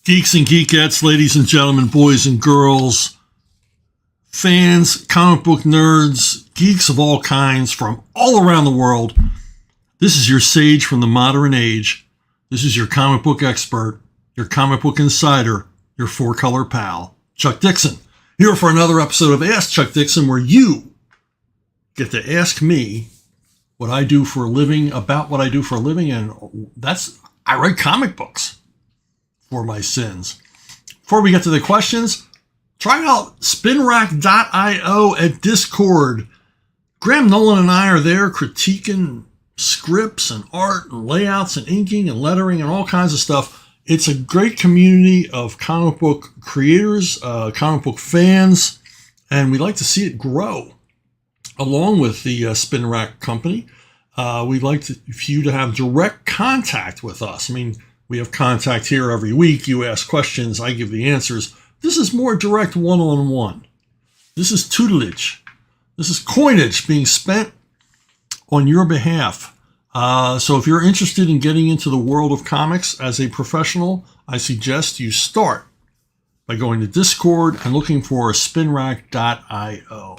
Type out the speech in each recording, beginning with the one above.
Geeks and geekettes, ladies and gentlemen, boys and girls, fans, comic book nerds, geeks of all kinds from all around the world. This is your sage from the modern age. This is your comic book expert, your comic book insider, your four-color pal, Chuck Dixon. Here for another episode of Ask Chuck Dixon, where you get to ask me what I do for a living, about what I do for a living, and I write comic books for my sins. Before we get to the questions, try out spinrack.io at Discord. Graham Nolan and I are there critiquing scripts and art and layouts and inking and lettering and all kinds of stuff. It's a great community of comic book creators, comic book fans, and we'd like to see it grow. Along with the Spin Rack company, we'd like for you to have direct contact with us. I mean, we have contact here every week. You ask questions, I give the answers. This is more direct one-on-one. This is tutelage. This is coinage being spent on your behalf. So if you're interested in getting into the world of comics as a professional, I suggest you start by going to Discord and looking for spinrack.io.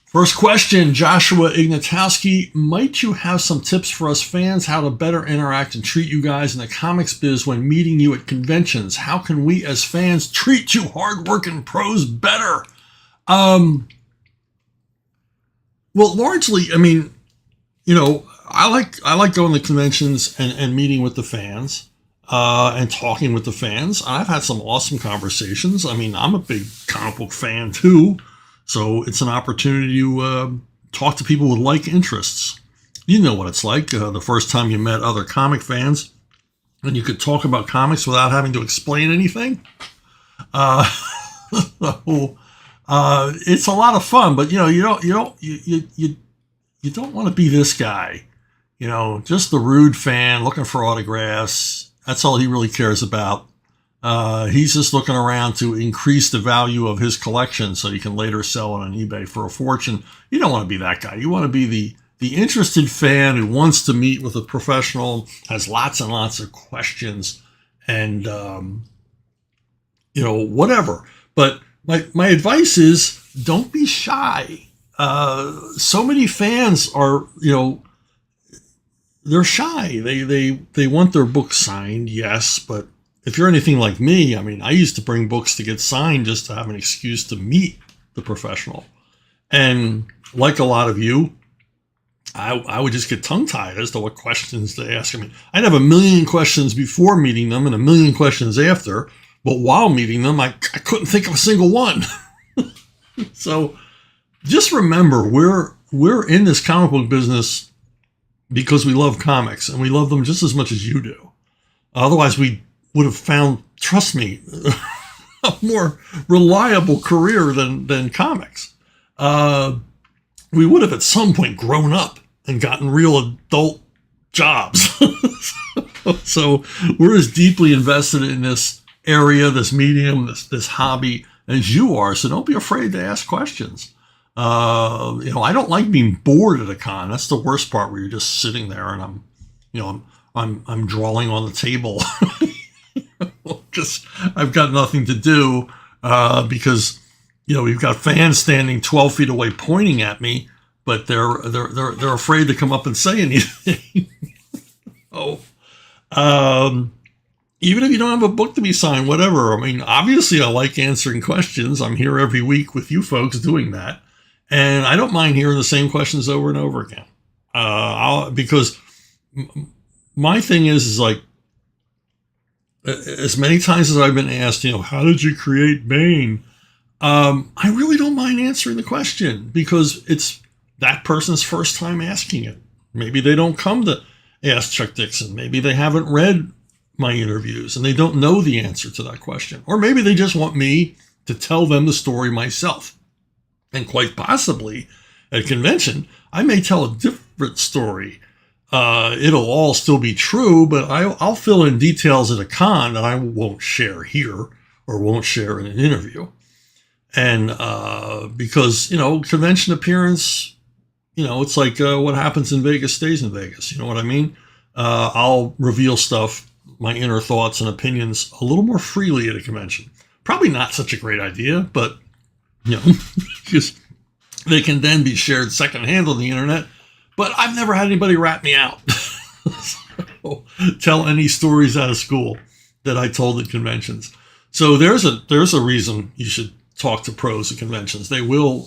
First question, Joshua Ignatowski. Might you have some tips for us fans how to better interact and treat you guys in the comics biz when meeting you at conventions? How can we as fans treat you hardworking pros better? Well, largely, I mean, I like going to conventions and meeting with the fans and talking with the fans. I've had some awesome conversations. I mean, I'm a big comic book fan too. So it's an opportunity to talk to people with like interests. You know what it's like the first time you met other comic fans and you could talk about comics without having to explain anything. It's a lot of fun, but you don't want to be this guy, just the rude fan looking for autographs. That's all he really cares about. He's just looking around to increase the value of his collection so he can later sell it on eBay for a fortune. You don't want to be that guy. You want to be the interested fan who wants to meet with a professional, has lots and lots of questions, and whatever. But my advice is don't be shy. So many fans are, they're shy. They want their book signed, yes, but if you're anything like me, I mean, I used to bring books to get signed just to have an excuse to meet the professional. And like a lot of you, I would just get tongue-tied as to what questions to ask. I mean, I'd have a million questions before meeting them and a million questions after, but while meeting them, I couldn't think of a single one. So just remember, we're in this comic book business because we love comics, and we love them just as much as you do. Otherwise, we would have found, trust me, a more reliable career than comics. We would have at some point grown up and gotten real adult jobs. So we're as deeply invested in this area, this medium, this hobby as you are. So don't be afraid to ask questions. I don't like being bored at a con. That's the worst part, where you're just sitting there and I'm drawing on the table. Just I've got nothing to do because we've got fans standing 12 feet away pointing at me, but they're afraid to come up and say anything. Even if you don't have a book to be signed, whatever. I mean, obviously I like answering questions. I'm here every week with you folks doing that, and I don't mind hearing the same questions over and over again. Because my thing is like, as many times as I've been asked, how did you create Bane? I really don't mind answering the question because it's that person's first time asking it. Maybe they don't come to ask Chuck Dixon. Maybe they haven't read my interviews and they don't know the answer to that question. Or maybe they just want me to tell them the story myself. And quite possibly at a convention, I may tell a different story. It'll all still be true, but I'll fill in details at a con that I won't share here or won't share in an interview. And because, convention appearance, it's like what happens in Vegas stays in Vegas. You know what I mean? I'll reveal stuff my inner thoughts and opinions a little more freely at a convention. Probably not such a great idea, but, because they can then be shared secondhand on the internet. But I've never had anybody rat me out. So, tell any stories out of school that I told at conventions. So there's a reason you should talk to pros at conventions. They will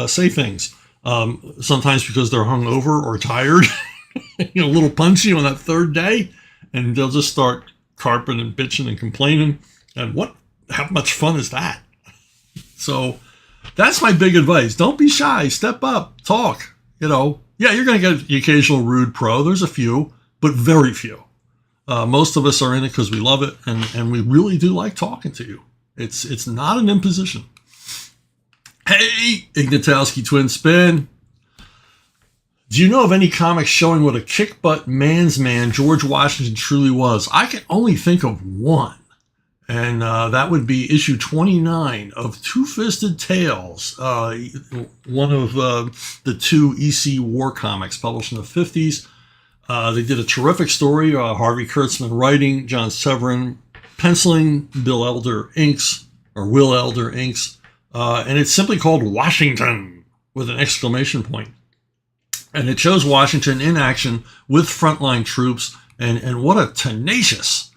say things. Sometimes because they're hungover or tired, a little punchy on that third day, and they'll just start carping and bitching and complaining. And how much fun is that? So that's my big advice. Don't be shy. Step up. Talk. Yeah, you're going to get the occasional rude pro. There's a few, but very few. Most of us are in it because we love it, and we really do like talking to you. It's not an imposition. Hey, Ignatowski Twin Spin. Do you know of any comics showing what a kick-butt man's man George Washington truly was? I can only think of one. And that would be issue 29 of Two-Fisted Tales, one of the two EC War comics published in the 50s. They did a terrific story, Harvey Kurtzman writing, John Severin penciling, Will Elder inks, and it's simply called Washington with an exclamation point. And it shows Washington in action with frontline troops, and what a tenacious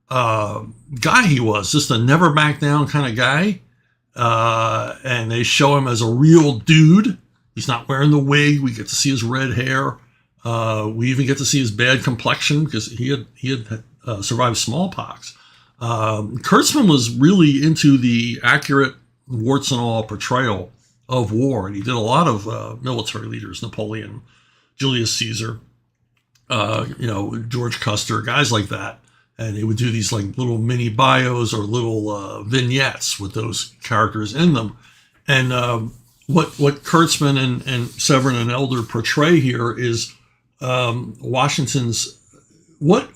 guy he was, just a never back down kind of guy. And they show him as a real dude. He's not wearing the wig. We get to see his red hair. We even get to see his bad complexion because he had survived smallpox. Kurtzman was really into the accurate warts and all portrayal of war, and he did a lot of military leaders, Napoleon, Julius Caesar, George Custer, guys like that. And he would do these like little mini bios or little vignettes with those characters in them. And what Kurtzman and Severin and Elder portray here is Washington's what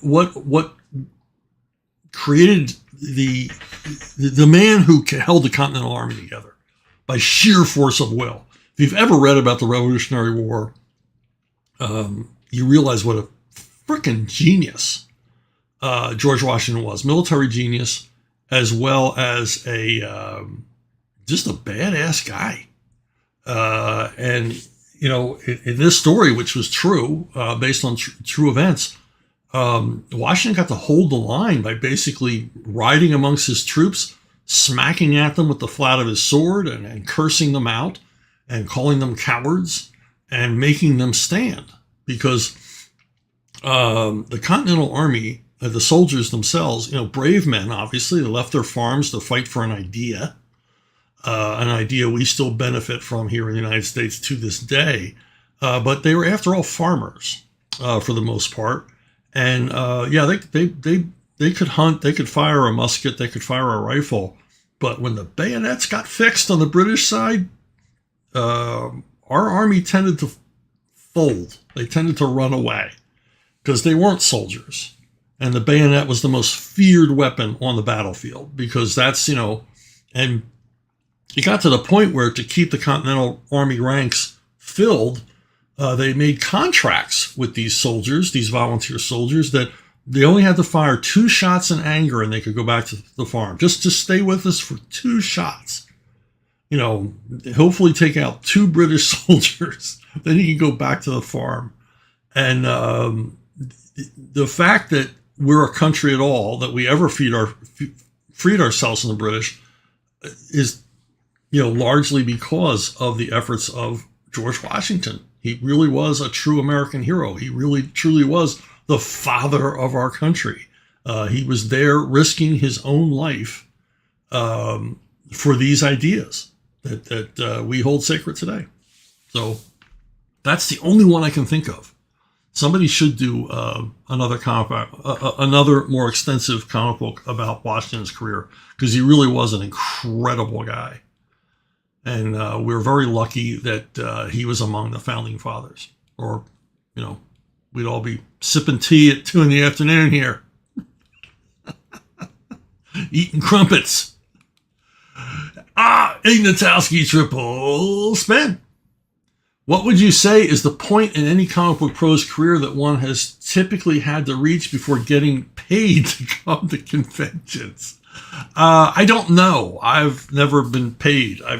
created the man who held the Continental Army together by sheer force of will. If you've ever read about the Revolutionary War, you realize what a freaking genius George Washington was. Military genius, as well as just a badass guy. And in this story, which was true, based on true events, Washington got to hold the line by basically riding amongst his troops, smacking at them with the flat of his sword and cursing them out and calling them cowards and making them stand. Because the Continental Army, the soldiers themselves, brave men, obviously, they left their farms to fight for an idea we still benefit from here in the United States to this day. But they were, after all, farmers for the most part. And they could hunt, they could fire a musket, they could fire a rifle. But when the bayonets got fixed on the British side, our army tended to fold. They tended to run away because they weren't soldiers. And the bayonet was the most feared weapon on the battlefield because that's, and it got to the point where to keep the Continental Army ranks filled, they made contracts with these soldiers, these volunteer soldiers, that they only had to fire 2 shots in anger and they could go back to the farm. Just to stay with us for 2 shots. Hopefully take out 2 British soldiers. Then you can go back to the farm. And the fact that we're a country at all, that we ever freed ourselves from the British, is largely because of the efforts of George Washington. He really was a true American hero. He really, truly was the father of our country. He was there risking his own life for these ideas that we hold sacred today. So that's the only one I can think of. Somebody should do another more extensive comic book about Washington's career, because he really was an incredible guy. And we're very lucky that he was among the founding fathers. Or, we'd all be sipping tea at 2 PM here. Eating crumpets. Ignatowski Triple Spin. What would you say is the point in any comic book pro's career that one has typically had to reach before getting paid to come to conventions? I don't know. I've never been paid. I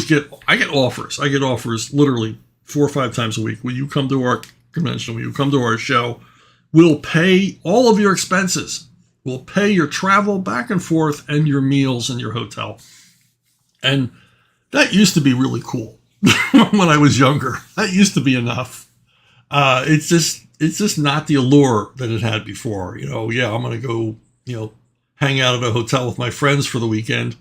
get offers. I get offers literally 4 or 5 times a week. Will you come to our convention? Will you come to our show? We'll pay all of your expenses. We'll pay your travel back and forth and your meals and your hotel. And that used to be really cool when I was younger. That used to be enough. It's just not the allure that it had before. I'm going to go, hang out at a hotel with my friends for the weekend.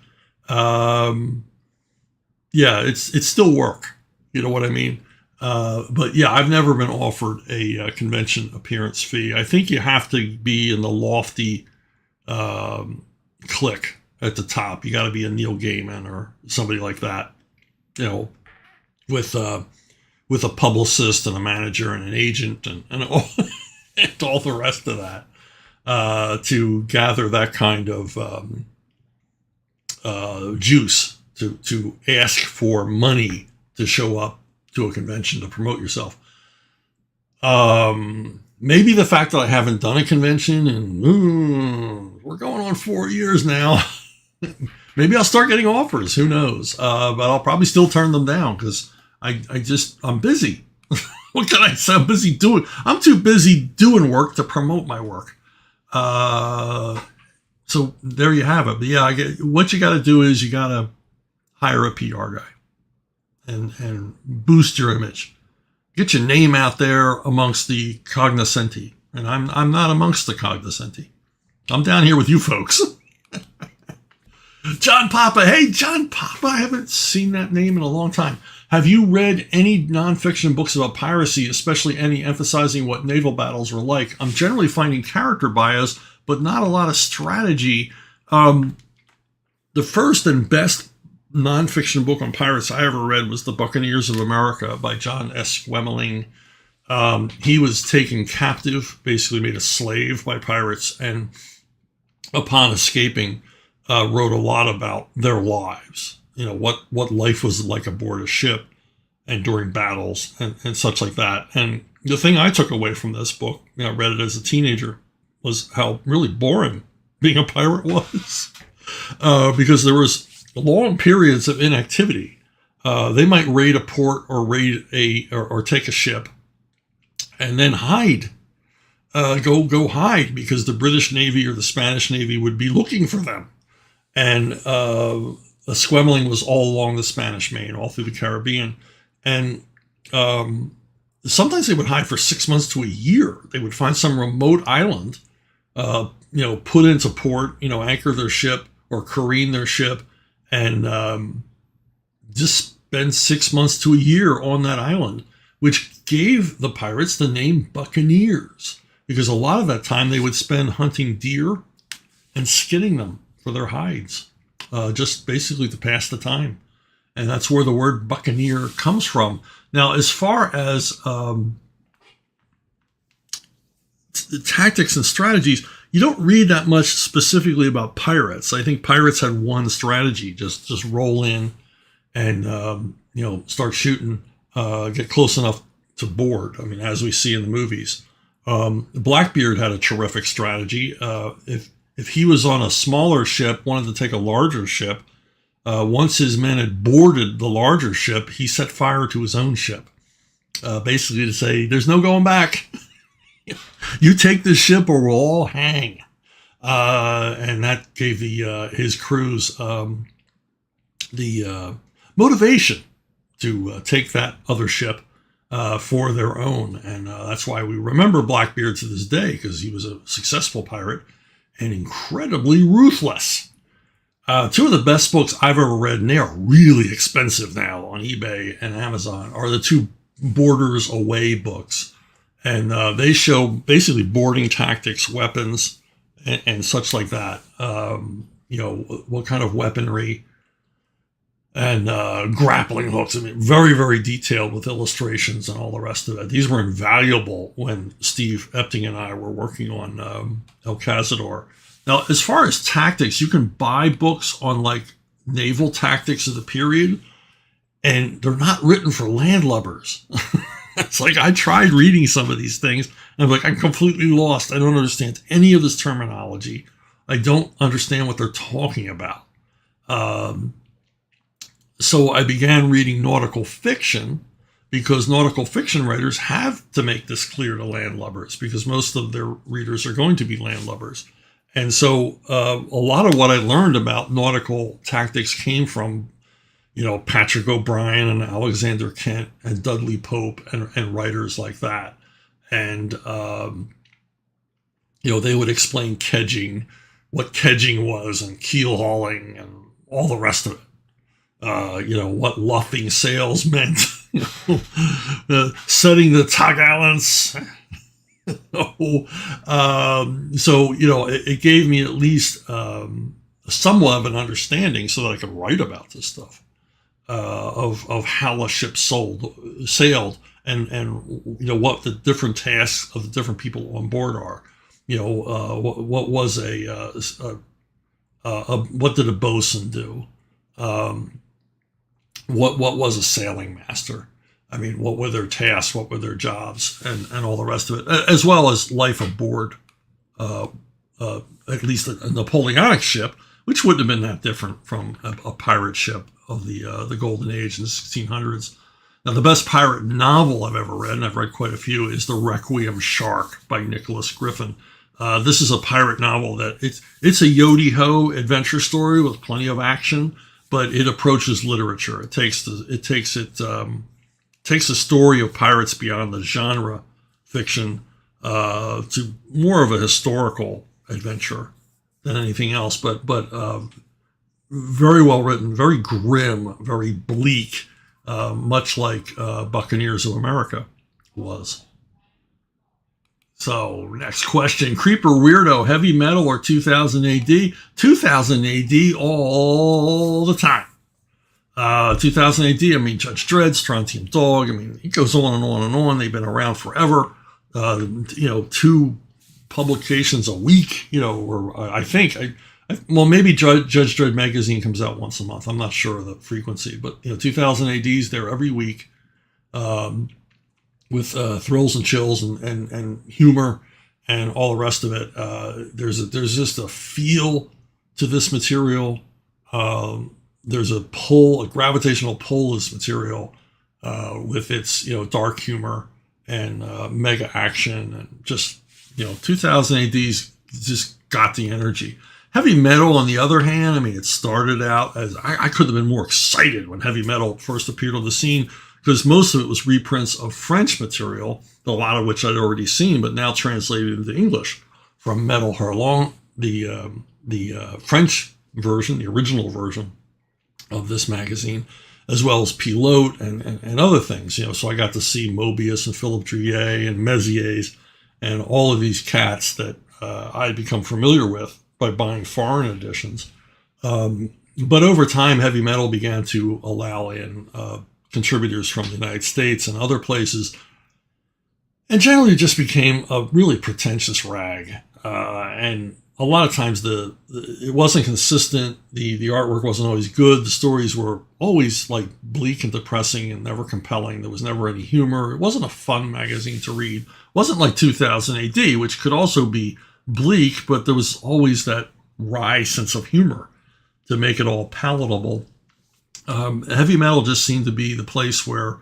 It's still work. You know what I mean? But yeah, I've never been offered a convention appearance fee. I think you have to be in the lofty clique at the top. You got to be a Neil Gaiman or somebody like that, with a publicist and a manager and an agent and all, and all the rest of that. To gather that kind of juice to ask for money to show up to a convention to promote yourself. Maybe the fact that I haven't done a convention and we're going on 4 years now. Maybe I'll start getting offers. Who knows? But I'll probably still turn them down because I'm busy. What can I say? I'm too busy doing work to promote my work. So there you have it. But yeah, what you got to do is you got to hire a PR guy and boost your image. Get your name out there amongst the cognoscenti. And I'm not amongst the cognoscenti. I'm down here with you folks. John Papa. Hey, John Papa. I haven't seen that name in a long time. Have you read any nonfiction books about piracy, especially any emphasizing what naval battles were like? I'm generally finding character bias, but not a lot of strategy. The first and best nonfiction book on pirates I ever read was The Buccaneers of America by John S. Wemeling. He was taken captive, basically made a slave by pirates, and upon escaping, wrote a lot about their lives. What life was like aboard a ship and during battles and such like that. And the thing I took away from this book, I read it as a teenager, was how really boring being a pirate was. Because there was long periods of inactivity. They might raid a port or or take a ship and then hide. Go hide because the British Navy or the Spanish Navy would be looking for them. And the Squemeling was all along the Spanish Main, all through the Caribbean. And sometimes they would hide for 6 months to a year. They would find some remote island, put into port, anchor their ship or careen their ship, and just spend 6 months to a year on that island, which gave the pirates the name Buccaneers, because a lot of that time they would spend hunting deer and skinning them for their hides, just basically to pass the time. And that's where the word buccaneer comes from. Now, as far as tactics and strategies, you don't read that much specifically about pirates. I think pirates had one strategy: just roll in and start shooting, get close enough to board. I mean, as we see in the movies, Blackbeard had a terrific strategy. If he was on a smaller ship, wanted to take a larger ship, once his men had boarded the larger ship, he set fire to his own ship, basically to say, "There's no going back. You take this ship or we'll all hang." And that gave his crews the motivation to take that other ship for their own. And that's why we remember Blackbeard to this day, because he was a successful pirate and incredibly ruthless. Two of the best books I've ever read, and they are really expensive now on eBay and Amazon, are the two Borders Away books. And they show basically boarding tactics, weapons, and such like that. What kind of weaponry and grappling hooks. I mean, very, very detailed with illustrations and all the rest of it. These were invaluable when Steve Epting and I were working on El Cazador. Now, as far as tactics, you can buy books on like naval tactics of the period. and they're not written for landlubbers. It's like I tried reading some of these things, and I'm like, I'm completely lost. I don't understand any of this terminology. I don't understand what they're talking about. So I began reading nautical fiction, because nautical fiction writers have to make this clear to landlubbers, because most of their readers are going to be landlubbers. And so a lot of what I learned about nautical tactics came from, Patrick O'Brien and Alexander Kent and Dudley Pope and writers like that. And, they would explain kedging, what kedging was, and keel hauling and all the rest of it. What luffing sails meant, setting the topgallants. It gave me at least somewhat of an understanding so that I could write about this stuff, of how a ship sailed and what the different tasks of the different people on board are. What was what did a bosun do? What was a sailing master? I mean, what were their tasks? What were their jobs? And all the rest of it, as well as life aboard, at least a Napoleonic ship, which wouldn't have been that different from a pirate ship of the Golden Age in the 1600s. Now, the best pirate novel I've ever read, and I've read quite a few, is The Requiem Shark by Nicholas Griffin. This is a pirate novel that it's a yo-de-ho adventure story with plenty of action, but it approaches literature. It takes the story of pirates beyond the genre fiction to more of a historical adventure than anything else. But very well written, very grim, very bleak, much like Buccaneers of America was. So, next question. Creeper Weirdo, heavy metal or 2000 AD? 2000 AD all the time. 2000 AD, I mean, Judge Dredd, Strontium Dog, I mean, it goes on and on and on. They've been around forever. 2 publications a week, or I think, maybe Judge Dredd magazine comes out once a month. I'm not sure of the frequency, but, 2000 AD is there every week. With thrills and chills and humor and all the rest of it. There's just a feel to this material. There's a gravitational pull to this material with its dark humor and mega action, and just 2000 AD's just got the energy. Heavy metal, on the other hand, I mean, it started out as I could have been more excited when heavy metal first appeared on the scene, because most of it was reprints of French material, a lot of which I'd already seen, but now translated into English from Metal Hurlant, the French version, the original version of this magazine, as well as Pilote and other things. So I got to see Mobius and Philippe Drouillet and Mézières and all of these cats that I'd become familiar with by buying foreign editions. But over time, heavy metal began to allow in contributors from the United States and other places, and generally just became a really pretentious rag. And a lot of times it wasn't consistent. The artwork wasn't always good. The stories were always like bleak and depressing and never compelling. There was never any humor. It wasn't a fun magazine to read. It wasn't like 2000 AD, which could also be bleak, but there was always that wry sense of humor to make it all palatable. Heavy metal just seemed to be the place where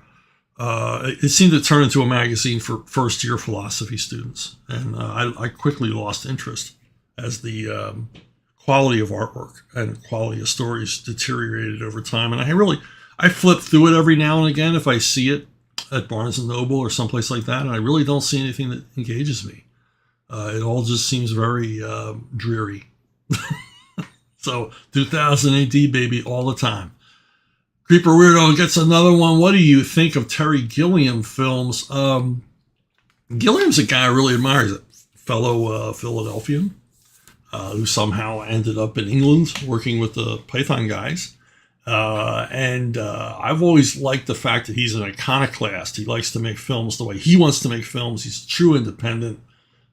it seemed to turn into a magazine for first-year philosophy students. And I quickly lost interest as the quality of artwork and quality of stories deteriorated over time. And I flip through it every now and again if I see it at Barnes & Noble or someplace like that, and I really don't see anything that engages me. It all just seems very dreary. So 2000 AD, baby, all the time. Creeper Weirdo gets another one. What do you think of Terry Gilliam films? Gilliam's a guy I really admire. He's a fellow Philadelphian who somehow ended up in England working with the Python guys. And I've always liked the fact that he's an iconoclast. He likes to make films the way he wants to make films. He's a true independent.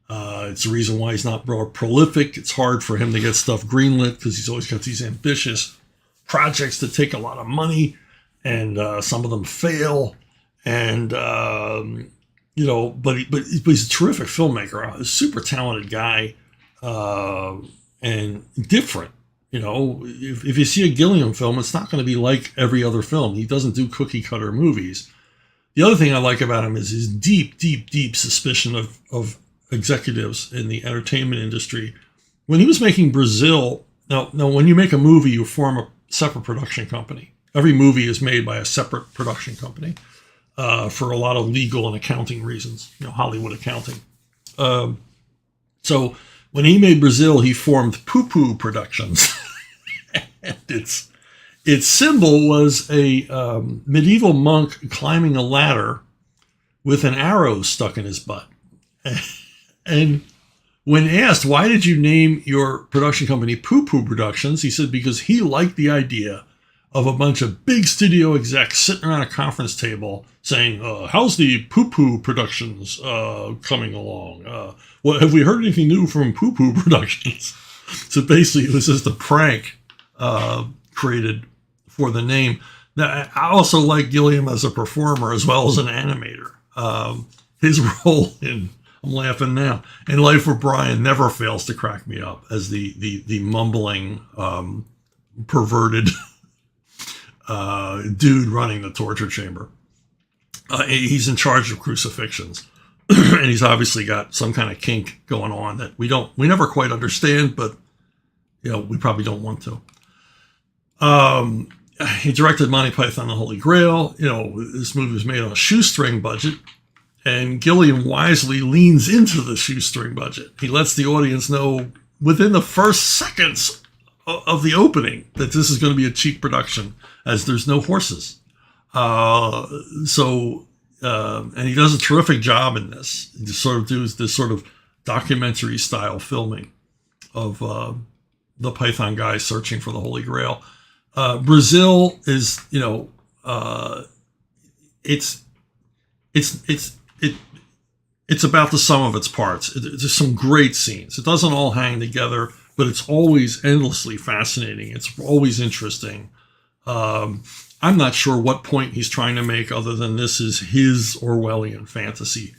It's the reason why he's not more prolific. It's hard for him to get stuff greenlit because he's always got these ambitious projects that take a lot of money, and some of them fail. And but he's a terrific filmmaker, a super talented guy, and different. If you see a Gilliam film, it's not going to be like every other film. He doesn't do cookie cutter movies. The other thing I like about him is his deep, deep, deep suspicion of executives in the entertainment industry. When he was making Brazil, now when you make a movie, you form a separate production company. Every movie is made by a separate production company for a lot of legal and accounting reasons, Hollywood accounting. So when he made Brazil, he formed Poo Poo Productions. And its symbol was a medieval monk climbing a ladder with an arrow stuck in his butt. And when asked, why did you name your production company Poo Poo Productions? He said, because he liked the idea of a bunch of big studio execs sitting around a conference table saying, how's the Poo Poo Productions coming along? Have we heard anything new from Poo Poo Productions? So basically, it was just a prank created for the name. Now, I also like Gilliam as a performer as well as an animator. His role in, I'm laughing now, in Life of Brian never fails to crack me up as the mumbling, perverted dude running the torture chamber. He's in charge of crucifixions. And he's obviously got some kind of kink going on that we never quite understand, but we probably don't want to. He directed Monty Python and the Holy Grail. This movie was made on a shoestring budget, and Gilliam wisely leans into the shoestring budget. He lets the audience know within the first seconds of the opening that this is going to be a cheap production, as there's no horses. And he does a terrific job in this. He just sort of does this sort of documentary style filming of the Python guy searching for the Holy Grail. Brazil is, it's about the sum of its parts. There's some great scenes. It doesn't all hang together, but it's always endlessly fascinating. It's always interesting. I'm not sure what point he's trying to make, other than this is his Orwellian fantasy,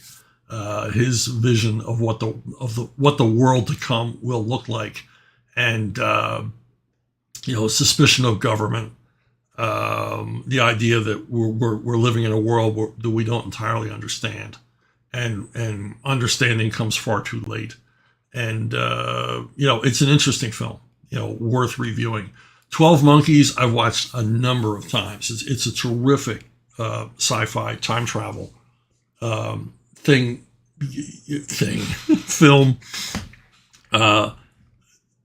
his vision of what the world to come will look like, and suspicion of government, the idea that we're living in a world that we don't entirely understand, and understanding comes far too late. And it's an interesting film, worth reviewing. 12 Monkeys, I've watched a number of times. It's a terrific sci-fi time travel film,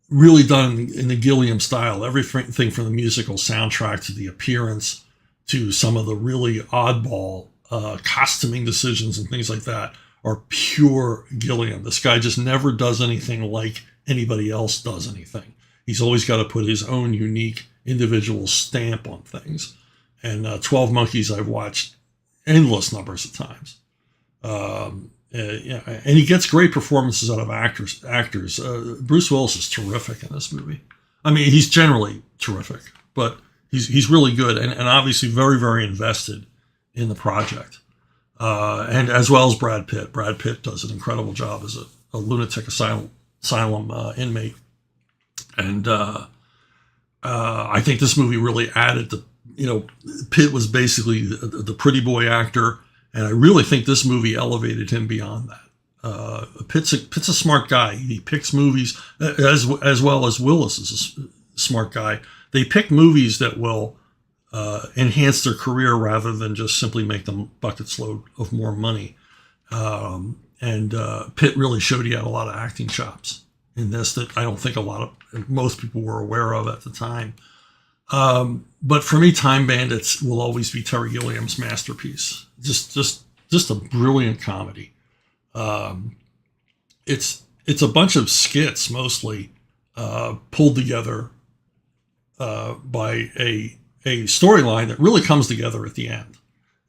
really done in the Gilliam style. Everything from the musical soundtrack to the appearance to some of the really oddball costuming decisions and things like that are pure Gilliam. This guy just never does anything like anybody else does anything. He's always got to put his own unique individual stamp on things. And 12 Monkeys, I've watched endless numbers of times. And he gets great performances out of actors. Bruce Willis is terrific in this movie. I mean, he's generally terrific, but he's really good and obviously very, very invested in the project. And as well as Brad Pitt. Brad Pitt does an incredible job as a lunatic asylum inmate. And I think this movie really added Pitt was basically the pretty boy actor, and I really think this movie elevated him beyond that. Pitt's a smart guy. He picks movies, as well as Willis is a smart guy. They pick movies that will enhance their career rather than just simply make them buckets load of more money. And Pitt really showed he had a lot of acting chops in this that I don't think most people were aware of at the time. But for me, Time Bandits will always be Terry Gilliam's masterpiece. Just a brilliant comedy. It's a bunch of skits mostly pulled together by a storyline that really comes together at the end.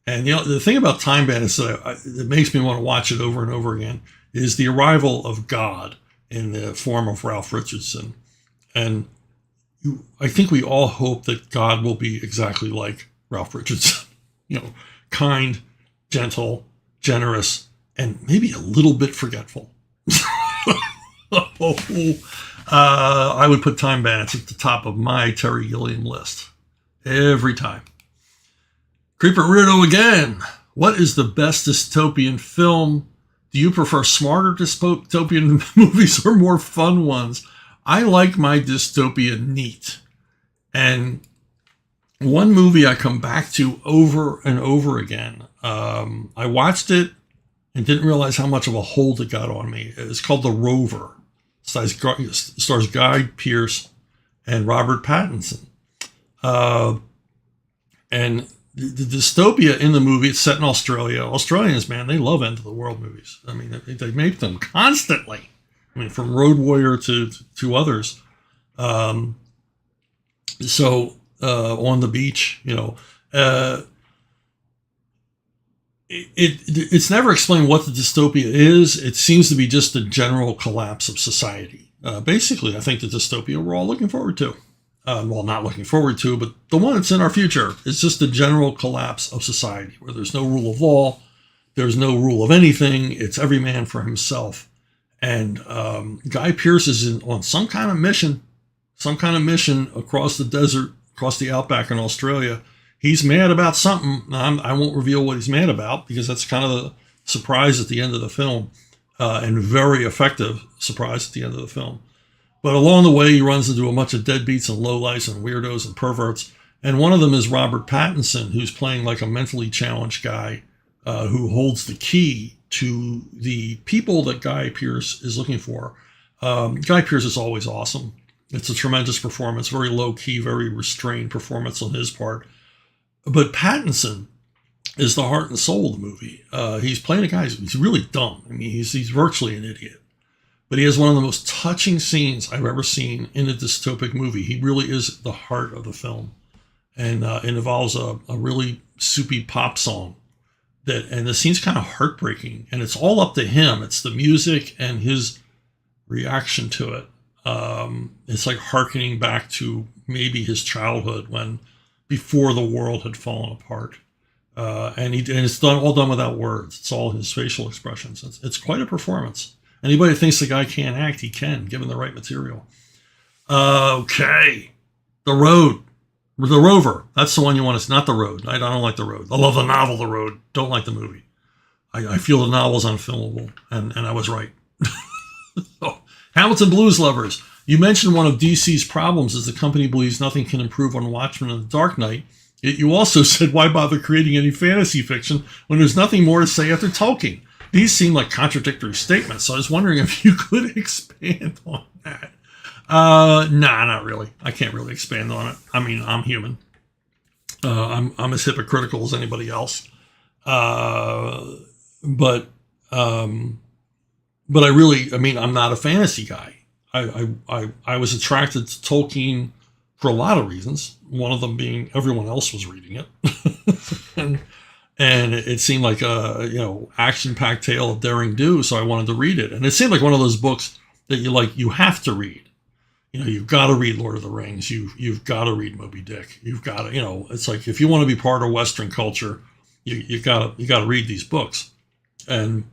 And the thing about Time Bandits that makes me want to watch it over and over again is the arrival of God in the form of Ralph Richardson. And I think we all hope that God will be exactly like Ralph Richardson. Kind, gentle, generous, and maybe a little bit forgetful. I would put Time Bandits at the top of my Terry Gilliam list every time. Creeper Weirdo again. What is the best dystopian film? Do you prefer smarter dystopian movies or more fun ones? I like my dystopia neat. And one movie I come back to over and over again. I watched it and didn't realize how much of a hold it got on me. It's called The Rover. Stars Guy Pearce and Robert Pattinson. And the dystopia in the movie, it's set in Australia. Australians, man, they love end of the world movies. I mean, they make them constantly. I mean, from Road Warrior to others. On the beach, it's never explained what the dystopia is. It seems to be just the general collapse of society. Basically, I think the dystopia we're all looking forward to. Not looking forward to, but the one that's in our future. It's just the general collapse of society where there's no rule of law. There's no rule of anything. It's every man for himself. And Guy Pearce is on some kind of mission across the desert, across the outback in Australia. He's mad about something. I won't reveal what he's mad about because that's kind of the surprise at the end of the film, and very effective surprise at the end of the film. But along the way, he runs into a bunch of deadbeats and lowlifes and weirdos and perverts. And one of them is Robert Pattinson, who's playing like a mentally challenged guy who holds the key to the people that Guy Pearce is looking for. Guy Pearce is always awesome. It's a tremendous performance, very low-key, very restrained performance on his part. But Pattinson is the heart and soul of the movie. He's playing a guy who's really dumb. I mean, he's virtually an idiot. But he has one of the most touching scenes I've ever seen in a dystopic movie. He really is the heart of the film. And it involves a really soupy pop song. And the scene's kind of heartbreaking. And it's all up to him. It's the music and his reaction to it. It's like hearkening back to maybe his childhood before the world had fallen apart. And it's all done without words. It's all his facial expressions. It's quite a performance. Anybody who thinks the guy can't act, he can, given the right material. Okay. The Rover. That's the one you want to see. Not The Road. I don't like The Road. I love the novel, The Road. Don't like the movie. I feel the novel's unfilmable, and I was right. So, Hamilton Blues lovers. You mentioned one of DC's problems is the company believes nothing can improve on Watchmen and The Dark Knight. Yet you also said, why bother creating any fantasy fiction when there's nothing more to say after Tolkien? These seem like contradictory statements, so I was wondering if you could expand on that. Nah, not really. I can't really expand on it. I mean, I'm human. I'm as hypocritical as anybody else. But I mean, I'm not a fantasy guy. I was attracted to Tolkien for a lot of reasons. One of them being everyone else was reading it. And it seemed like a action-packed tale of daring do, so I wanted to read it. And it seemed like one of those books that you have to read. You've got to read Lord of the Rings. You've got to read Moby Dick. You've got to, it's like if you want to be part of Western culture, you got to read these books. And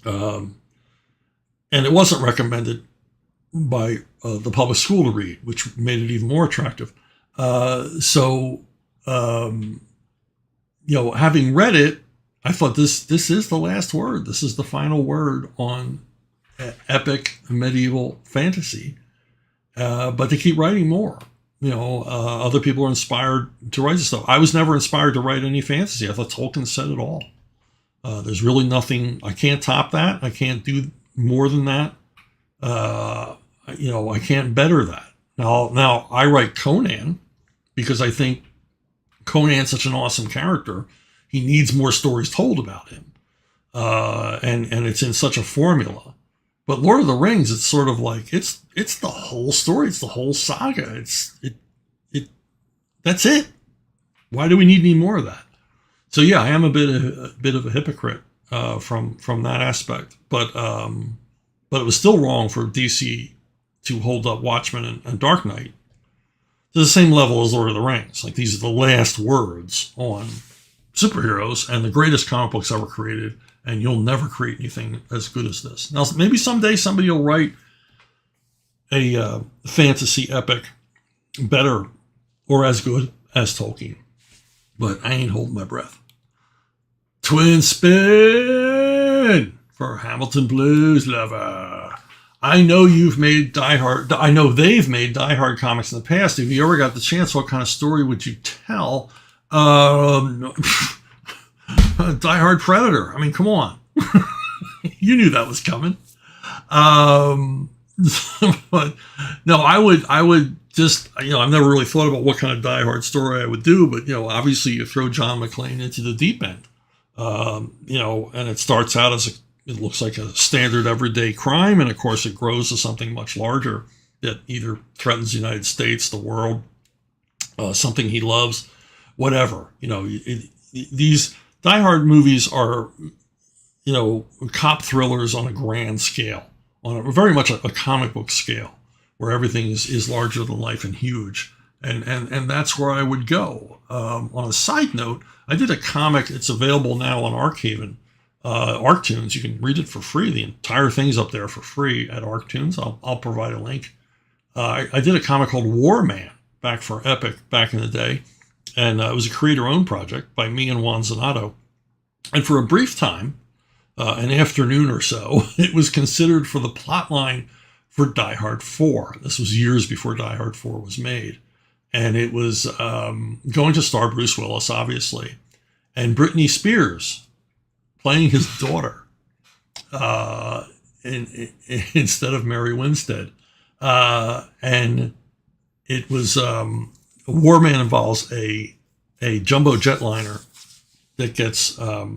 it wasn't recommended by the public school to read, which made it even more attractive. Having read it, I thought this is the last word. This is the final word on epic medieval fantasy. But they keep writing more. Other people are inspired to write this stuff. I was never inspired to write any fantasy. I thought Tolkien said it all. There's really nothing. I can't top that. I can't do more than that. I can't better that. Now I write Conan because I think Conan's such an awesome character. He needs more stories told about him. And it's in such a formula. But Lord of the Rings, it's sort of like it's the whole story, it's the whole saga. That's it. Why do we need any more of that? So yeah, I am a bit of a hypocrite from that aspect. But it was still wrong for DC to hold up Watchmen and Dark Knight. to the same level as Lord of the Rings. Like, these are the last words on superheroes and the greatest comic books ever created, and you'll never create anything as good as this. Now, maybe someday somebody will write a fantasy epic better or as good as Tolkien, but I ain't holding my breath. Twin spin for Hamilton Blues Lover. I know you've made I know they've made Die Hard comics in the past. If you ever got the chance, what kind of story would you tell? Die Hard Predator. I mean, come on. You knew that was coming. But no, I would just, I've never really thought about what kind of Die Hard story I would do, but, obviously you throw John McClane into the deep end, and it starts out as it looks like a standard everyday crime. And of course it grows to something much larger that either threatens the United States, the world, something he loves, whatever. These Die Hard movies are, cop thrillers on a grand scale, on a very much a comic book scale, where everything is larger than life and huge. And that's where I would go. On a side note, I did a comic. It's available now on Archaven, Arctunes. You can read it for free. The entire thing's up there for free at Arctunes. I'll provide a link. I did a comic called War Man back for Epic back in the day. And it was a creator-owned project by me and Juan Zanato. And for a brief time, an afternoon or so, it was considered for the plot line for Die Hard 4. This was years before Die Hard 4 was made. And it was going to star Bruce Willis, obviously, and Britney Spears playing his daughter instead of Mary Winstead. And it was... War Man involves a jumbo jetliner that gets a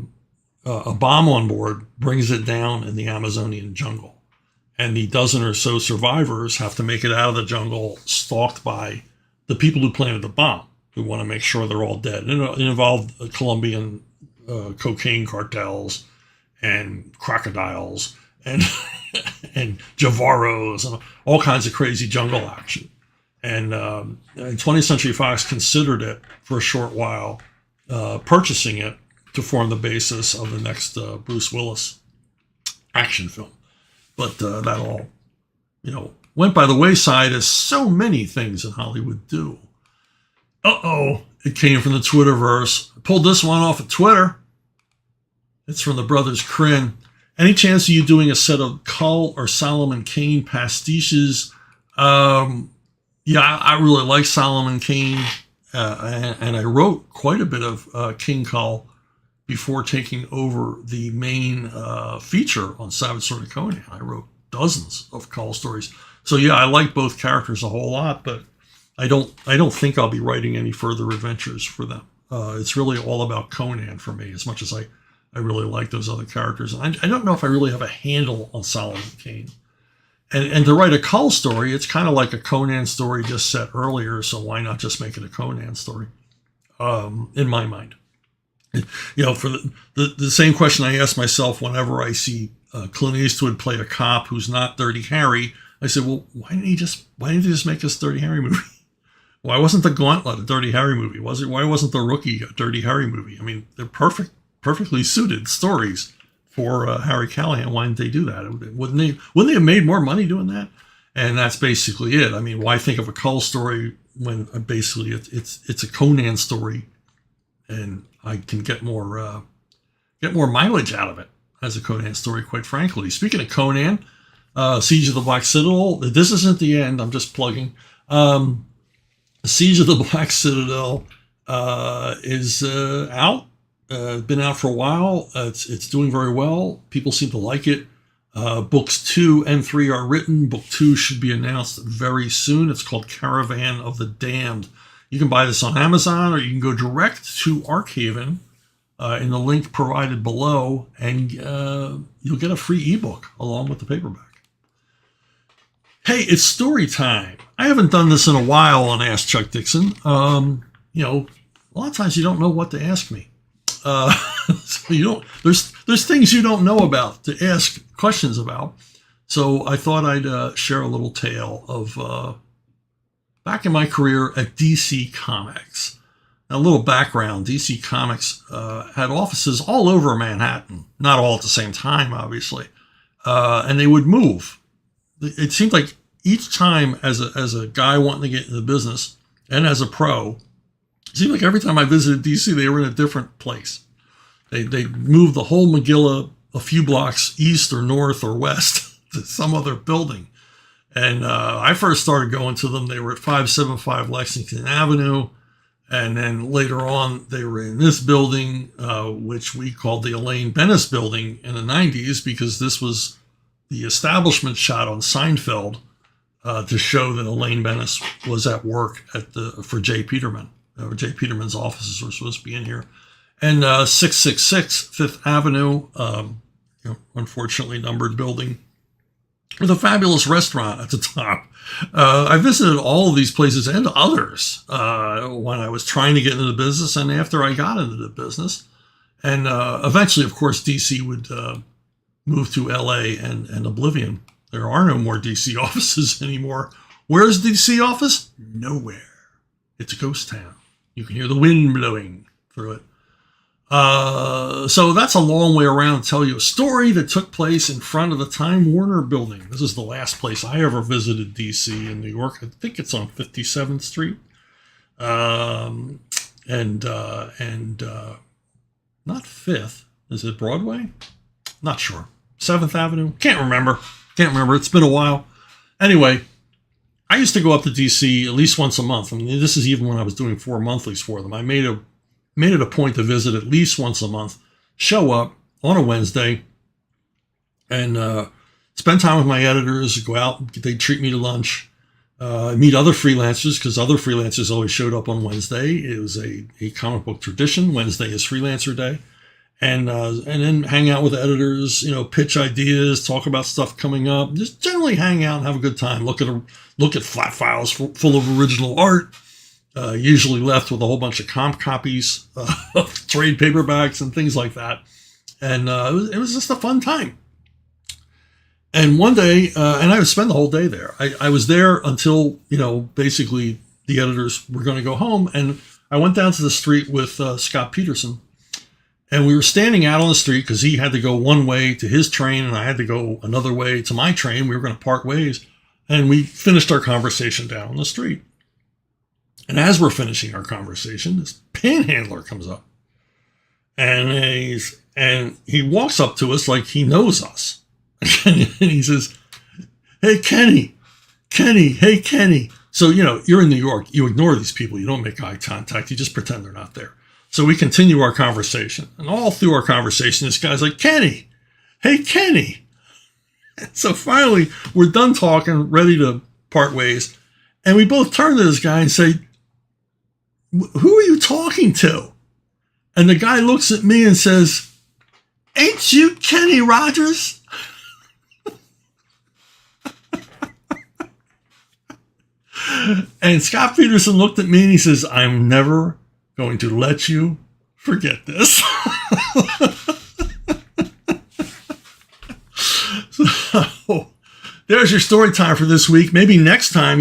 bomb on board, brings it down in the Amazonian jungle. And the dozen or so survivors have to make it out of the jungle, stalked by the people who planted the bomb, who want to make sure they're all dead. It involved Colombian cocaine cartels and crocodiles and and Javaros and all kinds of crazy jungle action. And 20th Century Fox considered it for a short while, purchasing it to form the basis of the next Bruce Willis action film. But that all, went by the wayside, as so many things in Hollywood do. It came from the Twitterverse. I pulled this one off of Twitter. It's from the Brothers Crin. Any chance of you doing a set of Cull or Solomon Kane pastiches? Yeah, I really like Solomon Kane, and I wrote quite a bit of King Cull before taking over the main feature on Savage Sword of Conan. I wrote dozens of Cull stories. So yeah, I like both characters a whole lot, but I don't think I'll be writing any further adventures for them. It's really all about Conan for me, as much as I really like those other characters. And I don't know if I really have a handle on Solomon Kane. And to write a Cull story, it's kind of like a Conan story just set earlier, so why not just make it a Conan story, in my mind. For the same question I ask myself whenever I see Clint Eastwood play a cop who's not Dirty Harry, I said, well, why didn't he just make this Dirty Harry movie? Why wasn't The Gauntlet a Dirty Harry movie? Why wasn't The Rookie a Dirty Harry movie? I mean, they're perfectly suited stories for Harry Callahan. Why didn't they do that? Wouldn't they have made more money doing that? And that's basically it. I mean, why think of a Cull story when basically it's a Conan story, and I can get more mileage out of it as a Conan story, quite frankly. Speaking of Conan, Siege of the Black Citadel. This isn't the end. I'm just plugging. Siege of the Black Citadel is out. Been out for a while. It's doing very well. People seem to like it. Books 2 and 3 are written. Book 2 should be announced very soon. It's called Caravan of the Damned. You can buy this on Amazon, or you can go direct to Archaven in the link provided below, and you'll get a free ebook along with the paperback. Hey, it's story time. I haven't done this in a while on Ask Chuck Dixon. A lot of times you don't know what to ask me. So there's things you don't know about to ask questions about. So I thought I'd share a little tale of back in my career at DC Comics. Now, a little background, DC Comics had offices all over Manhattan, not all at the same time, obviously, and they would move. It seemed like each time as a guy wanting to get into the business and as a pro, it seemed like every time I visited DC, they were in a different place. They moved the whole Megillah a few blocks east or north or west to some other building. And I first started going to them. They were at 575 Lexington Avenue. And then later on, they were in this building, which we called the Elaine Bennis building in the 90s, because this was the establishment shot on Seinfeld to show that Elaine Bennis was at work for J. Peterman. J. Peterman's offices were supposed to be in here. And 666 Fifth Avenue, unfortunately numbered building, with a fabulous restaurant at the top. I visited all of these places and others when I was trying to get into the business and after I got into the business. And eventually, of course, DC would move to LA and oblivion. There are no more DC offices anymore. Where's the DC office? Nowhere. It's a ghost town. You can hear the wind blowing through it. So that's a long way around to tell you a story that took place in front of the Time Warner building. This is the last place I ever visited DC in New York. I think it's on 57th Street. And not 5th. Is it Broadway? Not sure. 7th Avenue? Can't remember. It's been a while. Anyway, I used to go up to DC at least once a month. I mean, this is even when I was doing 4 monthlies for them. I made it a point to visit at least once a month, show up on a Wednesday, and spend time with my editors, go out, they'd treat me to lunch, meet other freelancers, because other freelancers always showed up on Wednesday. It was a comic book tradition. Wednesday is freelancer day. And then hang out with editors, pitch ideas, talk about stuff coming up, just generally hang out and have a good time. Look at flat files full of original art. Usually left with a whole bunch of comp copies of trade paperbacks and things like that. And it was just a fun time. And one day, and I would spend the whole day there. I was there until, basically the editors were going to go home. And I went down to the street with Scott Peterson. And we were standing out on the street because he had to go one way to his train and I had to go another way to my train. We were going to part ways. And we finished our conversation down on the street. And as we're finishing our conversation, this panhandler comes up, and he walks up to us like he knows us, and he says, "Hey, Kenny, hey, Kenny." So you're in New York, you ignore these people, you don't make eye contact, you just pretend they're not there. So we continue our conversation, and all through our conversation, this guy's like, "Kenny, hey, Kenny." So finally, we're done talking, ready to part ways, and we both turn to this guy and say, "Who are you talking to?" And the guy looks at me and says, "Ain't you Kenny Rogers?" And Scott Peterson looked at me and he says, "I'm never going to let you forget this." So there's your story time for this week. Maybe next time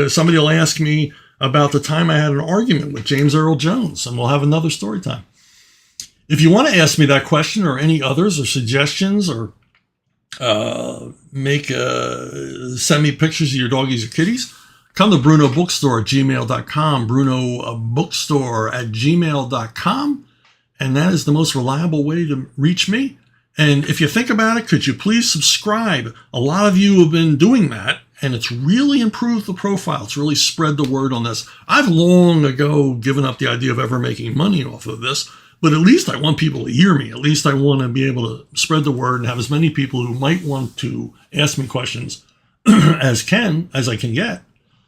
somebody will ask me about the time I had an argument with James Earl Jones, and we'll have another story time. If you want to ask me that question or any others or suggestions, or send me pictures of your doggies or kitties, come to brunobookstore@gmail.com, brunobookstore@gmail.com, and that is the most reliable way to reach me. And if you think about it, could you please subscribe? A lot of you have been doing that, and it's really improved the profile. It's really spread the word on this. I've long ago given up the idea of ever making money off of this, but at least I want people to hear me. At least I want to be able to spread the word and have as many people who might want to ask me questions as I can get.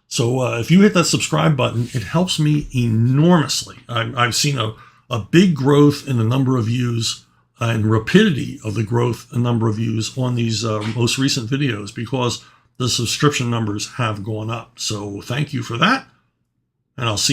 So if you hit that subscribe button, it helps me enormously. I've seen a big growth in the number of views and rapidity of the growth and number of views on these most recent videos, because the subscription numbers have gone up. So thank you for that, and I'll see you.